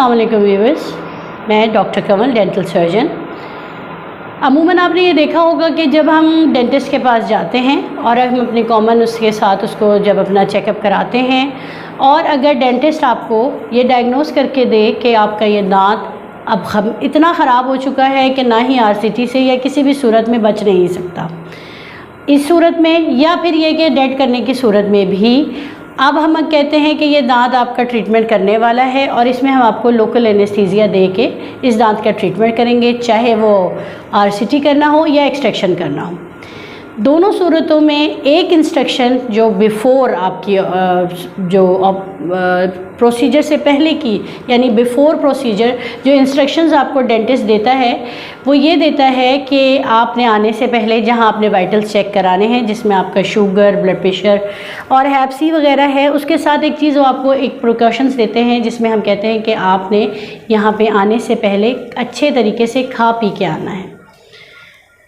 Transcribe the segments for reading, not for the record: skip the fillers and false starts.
अस्सलाम वालेकुम व्यूअर्स, मैं डॉक्टर कमल डेंटल सर्जन। अमूमन आपने ये देखा होगा कि जब हम डेंटिस्ट के पास जाते हैं और हम अपने कॉमन उसके साथ उसको जब अपना चेकअप कराते हैं और अगर डेंटिस्ट आपको ये डायग्नोस करके दे कि आपका ये दांत अब इतना ख़राब हो चुका है कि ना ही आरसीटी से या किसी भी सूरत में बच नहीं सकता, इस सूरत में या फिर ये कि डेड करने की सूरत में भी अब हम कहते हैं कि ये दांत आपका ट्रीटमेंट करने वाला है और इसमें हम आपको लोकल एनेस्थीसिया दे के इस दांत का ट्रीटमेंट करेंगे, चाहे वो आरसीटी करना हो या एक्सट्रैक्शन करना हो। दोनों सूरतों में एक इंस्ट्रक्शन जो बिफ़ोर आपकी जो प्रोसीजर से पहले की यानी बिफ़ोर प्रोसीजर जो इंस्ट्रक्शंस आपको डेंटिस्ट देता है वो ये देता है कि आपने आने से पहले जहां आपने वाइटल्स चेक कराने हैं जिसमें आपका शुगर, ब्लड प्रेशर और हैप सी वगैरह है, उसके साथ एक चीज़ वो आपको एक प्रिकॉशंस देते हैं जिसमें हम कहते हैं कि आपने यहाँ पे आने से पहले अच्छे तरीके से खा पी के आना है।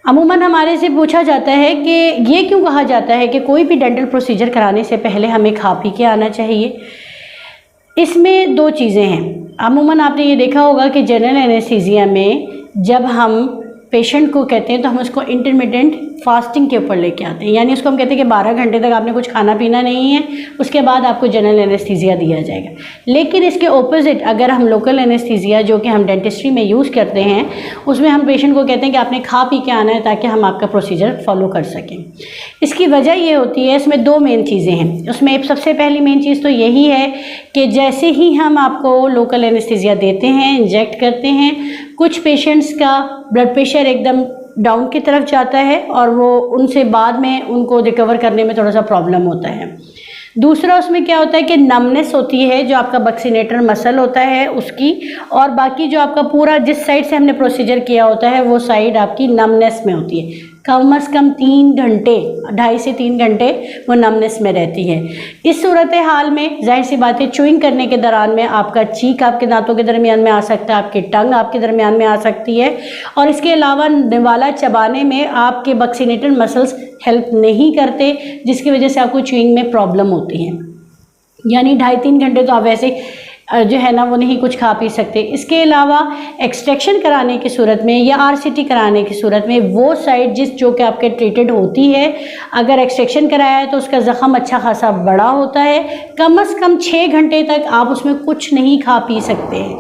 अमूमन हमारे से पूछा जाता है कि ये क्यों कहा जाता है कि कोई भी डेंटल प्रोसीजर कराने से पहले हमें खा पी के आना चाहिए। इसमें दो चीज़ें हैं। अमूमन आपने ये देखा होगा कि जनरल एनेस्थीसिया में जब हम पेशेंट को कहते हैं तो हम उसको इंटरमिटेंट फास्टिंग के ऊपर लेके आते हैं, यानी उसको हम कहते हैं कि 12 घंटे तक आपने कुछ खाना पीना नहीं है, उसके बाद आपको जनरल एनेस्थीसिया दिया जाएगा। लेकिन इसके ऑपोजिट अगर हम लोकल एनेस्थीसिया जो कि हम डेंटिस्ट्री में यूज़ करते हैं उसमें हम पेशेंट को कहते हैं कि आपने खा पी के आना है ताकि हम आपका प्रोसीजर फॉलो कर सकें। इसकी वजह ये होती है, इसमें दो मेन चीज़ें हैं। उसमें सबसे पहली मेन चीज़ तो यही है कि जैसे ही हम आपको लोकल एनेस्थीसिया देते हैं, इंजेक्ट करते हैं, कुछ पेशेंट्स का ब्लड प्रेशर एकदम डाउन की तरफ जाता है और वो उनसे बाद में उनको रिकवर करने में थोड़ा सा प्रॉब्लम होता है। दूसरा उसमें क्या होता है कि नमनेस होती है जो आपका बक्सीनेटर मसल होता है उसकी, और बाकी जो आपका पूरा जिस साइड से हमने प्रोसीजर किया होता है वो साइड आपकी नमनेस में होती है। कम से कम 3 घंटे, 2.5 से 3 घंटे वो नमनेस में रहती है। इस सूरत हाल में जाहिर सी बात है च्यूइंग करने के दौरान में आपका चीक आपके दांतों के दरमियान में आ सकता है, आपकी टंग आपके दरमियान में आ सकती है, और इसके अलावा निवाला चबाने में आपके बक्सीनेटर मसल्स हेल्प नहीं करते जिसकी वजह से आपको च्यूइंग में प्रॉब्लम होती है। यानी 2.5-3 घंटे तो आप वैसे जो है ना वो नहीं कुछ खा पी सकते। इसके अलावा एक्सट्रैक्शन कराने की सूरत में या आरसीटी कराने की सूरत में वो साइड जो कि आपके ट्रीटेड होती है, अगर एक्सट्रैक्शन कराया है तो उसका ज़ख़म अच्छा खासा बड़ा होता है। कम से कम 6 घंटे तक आप उसमें कुछ नहीं खा पी सकते हैं,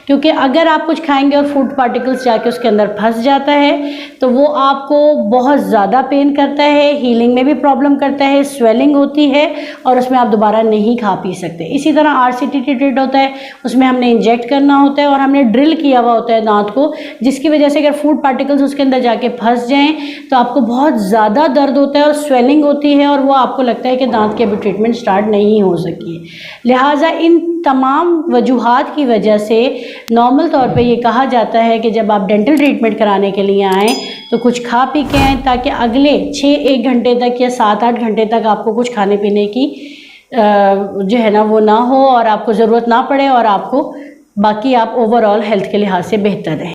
क्योंकि अगर आप कुछ खाएंगे और फूड पार्टिकल्स जाके उसके अंदर फंस जाता है तो वो आपको बहुत ज़्यादा पेन करता है, हीलिंग में भी प्रॉब्लम करता है, स्वेलिंग होती है और उसमें आप दोबारा नहीं खा पी सकते। इसी तरह आरसीटी ट्रीटेड होता है, उसमें हमने इंजेक्ट करना होता है और हमने ड्रिल किया हुआ होता है दांत को, जिसकी वजह से अगर फूड पार्टिकल्स उसके अंदर जाके फंस जाएँ तो आपको बहुत ज़्यादा दर्द होता है और स्वेलिंग होती है और वो आपको लगता है कि दांत की अभी ट्रीटमेंट स्टार्ट नहीं हो सकी है। लिहाजा इन तमाम वजूहात की वजह से नॉर्मल तौर पे ये कहा जाता है कि जब आप डेंटल ट्रीटमेंट कराने के लिए आएँ तो कुछ खा पी के आएँ ताकि अगले 6-1 घंटे तक या 7-8 घंटे तक आपको कुछ खाने पीने की जो है ना वो ना हो और आपको ज़रूरत ना पड़े और आपको बाकी आप ओवरऑल हेल्थ के लिहाज से बेहतर रहें।